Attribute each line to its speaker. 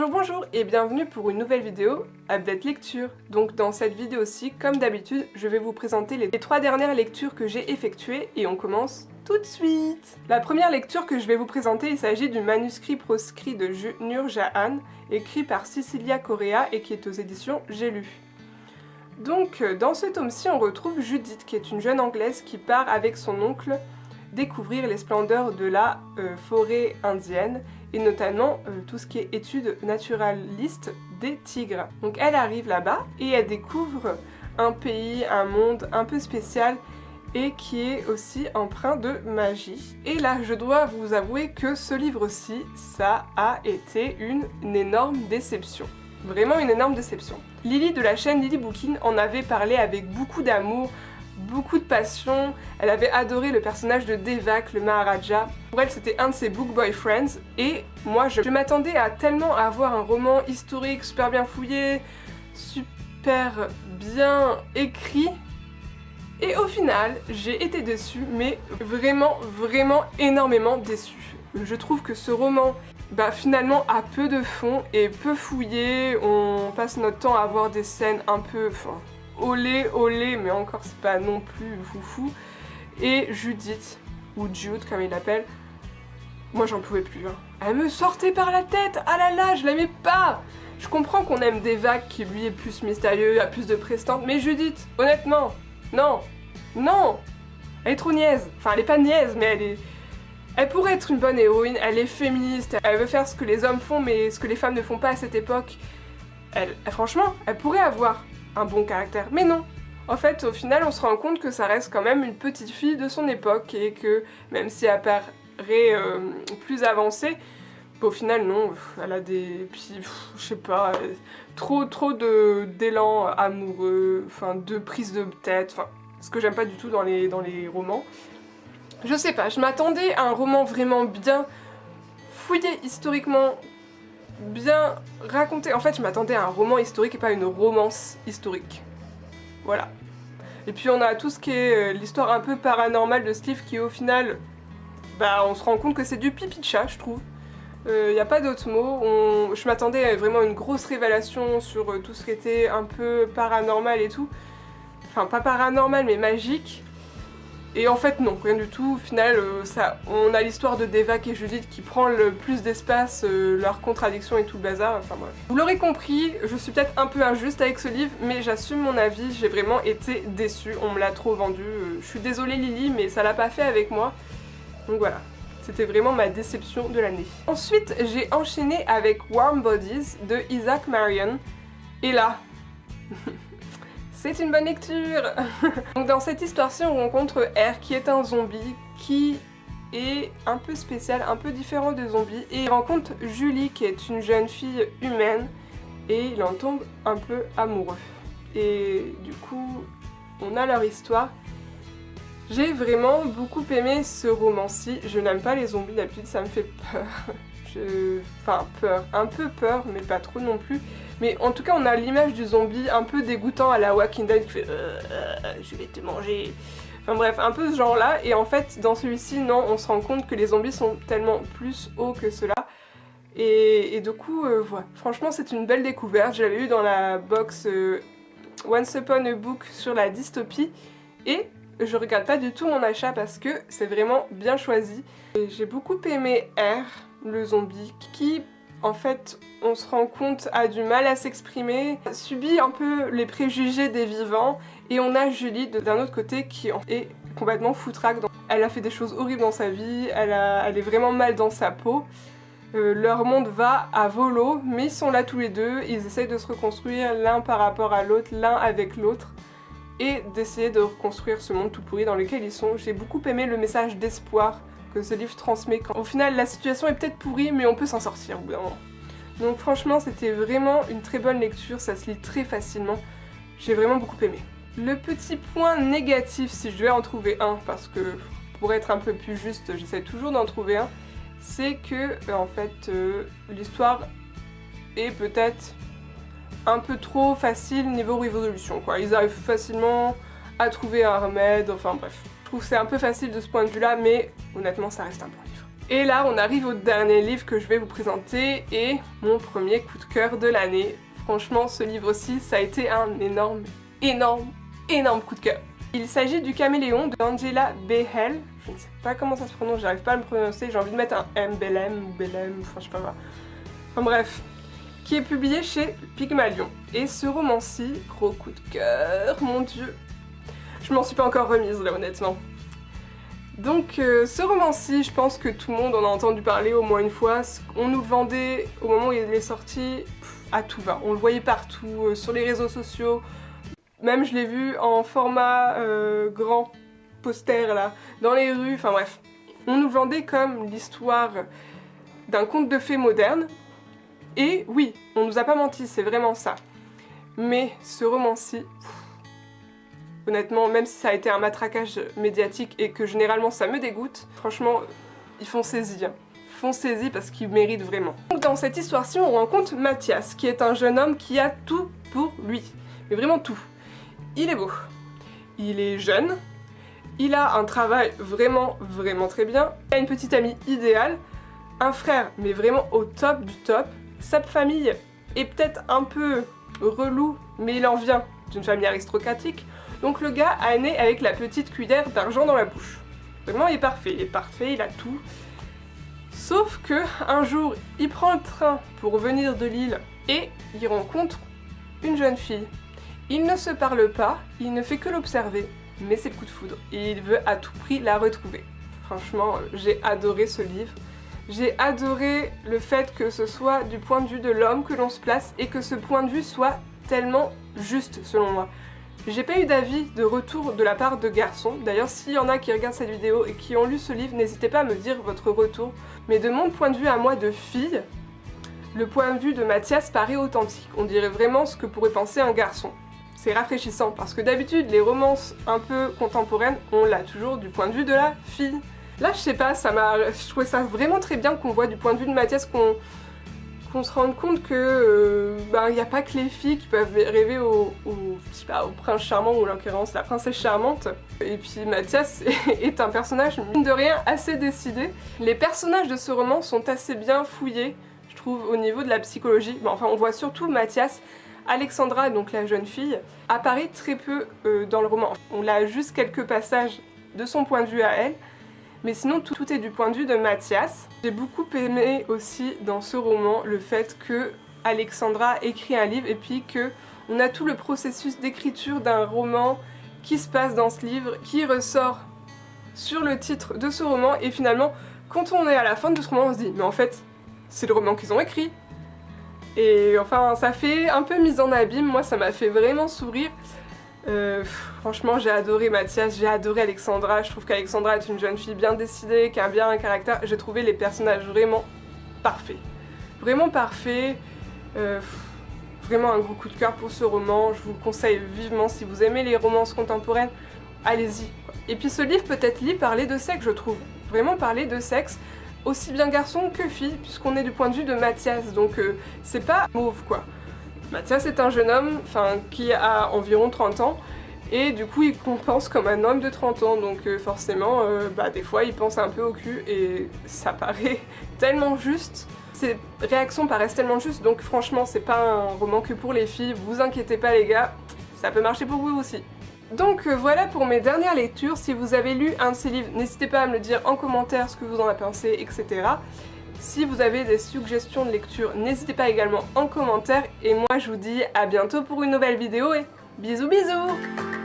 Speaker 1: Bonjour et bienvenue pour une nouvelle vidéo Update Lecture. Donc dans cette vidéo-ci, comme d'habitude, je vais vous présenter les 3 dernières lectures que j'ai effectuées et on commence tout de suite. La première lecture que je vais vous présenter, il s'agit du manuscrit proscrit de Nur Jahan, écrit par Cecilia Correa et qui est aux éditions J'ai lu. Donc dans ce tome-ci, on retrouve Judith, qui est une jeune Anglaise qui part avec son oncle découvrir les splendeurs de la forêt indienne et notamment tout ce qui est études naturalistes des tigres. Donc elle arrive là-bas et elle découvre un pays, un monde un peu spécial et qui est aussi empreint de magie. Et là, je dois vous avouer que ce livre-ci, ça a été une énorme déception. Vraiment une énorme déception. Lily de la chaîne Lily Bookin en avait parlé avec beaucoup d'amour, beaucoup de passion. Elle avait adoré le personnage de Devak, le Maharaja. Pour elle, c'était un de ses book boyfriends. Et moi, je m'attendais à tellement avoir un roman historique super bien fouillé, super bien écrit. Et au final, j'ai été déçue, mais vraiment énormément déçue. Je trouve que ce roman, finalement, a peu de fond et peu fouillé. On passe notre temps à voir des scènes un peu... olé, mais encore c'est pas non plus foufou. Et Judith, ou Jude comme il l'appelle, moi j'en pouvais plus. Elle me sortait par la tête, ah là là, je l'aimais pas. Je comprends qu'on aime Devak qui lui est plus mystérieux, a plus de prestance, mais Judith, honnêtement, non, elle est trop niaise. Enfin, elle est pas niaise, mais elle pourrait être une bonne héroïne, elle est féministe, elle veut faire ce que les hommes font, mais ce que les femmes ne font pas à cette époque. Franchement, elle pourrait avoir un bon caractère, mais non. En fait, au final, on se rend compte que ça reste quand même une petite fille de son époque et que même si elle paraît plus avancée, au final, non, elle a des... Puis, je sais pas, trop d'élan amoureux, enfin, de prise de tête, enfin, ce que j'aime pas du tout dans les romans. Je sais pas, je m'attendais à un roman vraiment bien fouillé historiquement, bien raconté. En fait, je m'attendais à un roman historique et pas une romance historique. Voilà. Et puis on a tout ce qui est l'histoire un peu paranormale de ce livre qui au final, on se rend compte que c'est du pipi de chat, je trouve. Y a pas d'autre mot. Je m'attendais à vraiment une grosse révélation sur tout ce qui était un peu paranormal et tout. Enfin, pas paranormal, mais magique. Et en fait non, rien du tout. Au final, on a l'histoire de Devak et Judith qui prend le plus d'espace, leurs contradictions et tout le bazar, enfin bref. Vous l'aurez compris, je suis peut-être un peu injuste avec ce livre, mais j'assume mon avis, j'ai vraiment été déçue, on me l'a trop vendu. Je suis désolée Lily, mais ça l'a pas fait avec moi. Donc voilà, c'était vraiment ma déception de l'année. Ensuite, j'ai enchaîné avec Warm Bodies de Isaac Marion, et là... c'est une bonne lecture. Donc dans cette histoire-ci, on rencontre R qui est un zombie qui est un peu spécial, un peu différent des zombies. Et il rencontre Julie qui est une jeune fille humaine et il en tombe un peu amoureux. Et du coup, on a leur histoire. J'ai vraiment beaucoup aimé ce roman-ci. Je n'aime pas les zombies d'habitude, ça me fait peur. Enfin peur, un peu peur, mais pas trop non plus. Mais en tout cas, on a l'image du zombie un peu dégoûtant à la Walking Dead qui fait je vais te manger. Enfin bref, un peu ce genre-là. Et en fait, dans celui-ci, non, on se rend compte que les zombies sont tellement plus hauts que cela. Et du coup, voilà. Franchement, c'est une belle découverte. Je l'avais eu dans la box Once Upon a Book sur la dystopie. Et je regrette pas du tout mon achat parce que c'est vraiment bien choisi. J'ai beaucoup aimé R, le zombie, qui... en fait, on se rend compte, a du mal à s'exprimer, subit un peu les préjugés des vivants, et on a Julie d'un autre côté qui est complètement foutraque. Elle a fait des choses horribles dans sa vie, elle est vraiment mal dans sa peau. Leur monde va à volo, mais ils sont là tous les deux, ils essayent de se reconstruire l'un par rapport à l'autre, l'un avec l'autre, et d'essayer de reconstruire ce monde tout pourri dans lequel ils sont. J'ai beaucoup aimé le message d'espoir que ce livre transmet. Au final, la situation est peut-être pourrie, mais on peut s'en sortir au bout d'un moment. Donc franchement, c'était vraiment une très bonne lecture, ça se lit très facilement. J'ai vraiment beaucoup aimé. Le petit point négatif, si je devais en trouver un, parce que pour être un peu plus juste, j'essaie toujours d'en trouver un, c'est que, en fait, l'histoire est peut-être un peu trop facile niveau résolution, quoi. Ils arrivent facilement à trouver un remède, enfin bref. Je trouve que c'est un peu facile de ce point de vue là, mais honnêtement ça reste un bon livre. Et là on arrive au dernier livre que je vais vous présenter et mon premier coup de cœur de l'année. Franchement ce livre-ci ça a été un énorme coup de cœur. Il s'agit du Caméléon d'Angela Behel. Je ne sais pas comment ça se prononce, j'arrive pas à me prononcer, j'ai envie de mettre un M, Belem ou Belem, enfin je sais pas quoi. Enfin bref, qui est publié chez Pygmalion. Et ce roman-ci, gros coup de cœur, mon dieu. Je m'en suis pas encore remise là honnêtement. Donc ce roman-ci, je pense que tout le monde en a entendu parler au moins une fois. On nous le vendait au moment où il est sorti à tout va. On le voyait partout, sur les réseaux sociaux. Même je l'ai vu en format grand poster là, dans les rues, enfin bref. On nous vendait comme l'histoire d'un conte de fées moderne. Et oui, on nous a pas menti, c'est vraiment ça. Mais ce roman-ci, honnêtement, même si ça a été un matraquage médiatique et que généralement ça me dégoûte, franchement, ils font saisie. Foncez-y parce qu'il mérite vraiment. Donc dans cette histoire-ci, on rencontre Mathias, qui est un jeune homme qui a tout pour lui. Mais vraiment tout. Il est beau. Il est jeune. Il a un travail vraiment très bien. Il a une petite amie idéale. Un frère, mais vraiment au top du top. Sa famille est peut-être un peu relou, mais il en vient d'une famille aristocratique. Donc le gars a né avec la petite cuillère d'argent dans la bouche. Vraiment, il est parfait, il a tout. Sauf que un jour, il prend le train pour venir de Lille et il rencontre une jeune fille. Il ne se parle pas, il ne fait que l'observer, mais c'est le coup de foudre. Et il veut à tout prix la retrouver. Franchement, j'ai adoré ce livre. J'ai adoré le fait que ce soit du point de vue de l'homme que l'on se place et que ce point de vue soit tellement juste selon moi. J'ai pas eu d'avis de retour de la part de garçons. D'ailleurs, s'il y en a qui regardent cette vidéo et qui ont lu ce livre, n'hésitez pas à me dire votre retour. Mais de mon point de vue à moi de fille, le point de vue de Mathias paraît authentique. On dirait vraiment ce que pourrait penser un garçon. C'est rafraîchissant parce que d'habitude, les romances un peu contemporaines, on l'a toujours du point de vue de la fille. Là, je sais pas, je trouvais ça vraiment très bien qu'on voit du point de vue de Mathias, qu'on se rende compte que il n'y a pas que les filles qui peuvent rêver au prince charmant, ou en l'occurrence la princesse charmante. Et puis Mathias est un personnage, mine de rien, assez décidé. Les personnages de ce roman sont assez bien fouillés, je trouve, au niveau de la psychologie. Bon, enfin, on voit surtout Mathias. Alexandra, donc la jeune fille, apparaît très peu dans le roman. On a juste quelques passages de son point de vue à elle. Mais sinon, tout est du point de vue de Mathias. J'ai beaucoup aimé aussi dans ce roman le fait que Alexandra écrit un livre et puis que on a tout le processus d'écriture d'un roman qui se passe dans ce livre, qui ressort sur le titre de ce roman. Et finalement, quand on est à la fin de ce roman, on se dit « mais en fait, c'est le roman qu'ils ont écrit ». Et enfin, ça fait un peu mise en abîme. Moi, ça m'a fait vraiment sourire. Franchement, j'ai adoré Mathias, j'ai adoré Alexandra. Je trouve qu'Alexandra est une jeune fille bien décidée, qui a bien un caractère. J'ai trouvé les personnages vraiment parfaits. Vraiment parfaits. Vraiment un gros coup de cœur pour ce roman. Je vous le conseille vivement si vous aimez les romances contemporaines. Allez-y. Et puis ce livre peut être lu parler de sexe, je trouve. Vraiment parler de sexe, aussi bien garçon que fille, puisqu'on est du point de vue de Mathias. Donc c'est pas mauve quoi. Mathias est un jeune homme qui a environ 30 ans et du coup il pense comme un homme de 30 ans donc forcément des fois il pense un peu au cul et ça paraît tellement juste. Ses réactions paraissent tellement justes donc franchement c'est pas un roman que pour les filles, vous inquiétez pas les gars, ça peut marcher pour vous aussi. Donc voilà pour mes dernières lectures. Si vous avez lu un de ces livres, n'hésitez pas à me le dire en commentaire ce que vous en avez pensé, etc. Si vous avez des suggestions de lecture, n'hésitez pas également en commentaire. Et moi je vous dis à bientôt pour une nouvelle vidéo et bisous bisous!